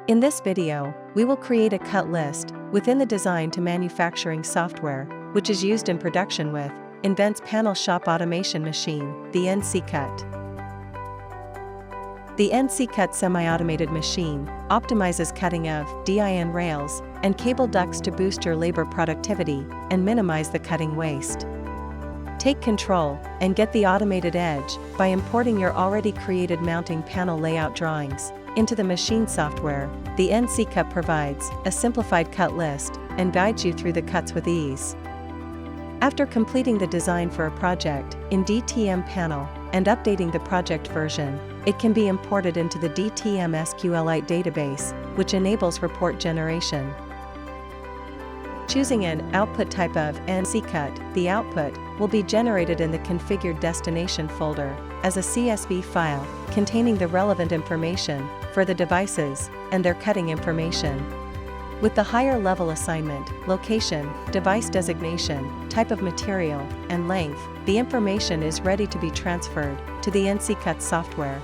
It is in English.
In this video, we will create a cut list within the design to manufacturing software, which is used in production with nVent's panel shop automation machine, the nCut. The nCut semi-automated machine optimizes cutting of DIN rails and cable ducts to boost your labor productivity and minimize the cutting waste. Take control and get the automated edge by importing your already created mounting panel layout drawings into the machine software. The nCut provides a simplified cut list and guides you through the cuts with ease. After completing the design for a project in DTM panel and updating the project version, it can be imported into the DTM SQLite database, which enables report generation. Choosing an output type of nCut, the output will be generated in the configured destination folder as a CSV file containing the relevant information for the devices and their cutting information. With the higher level assignment, location, device designation, type of material, and length, the information is ready to be transferred to the nCut software.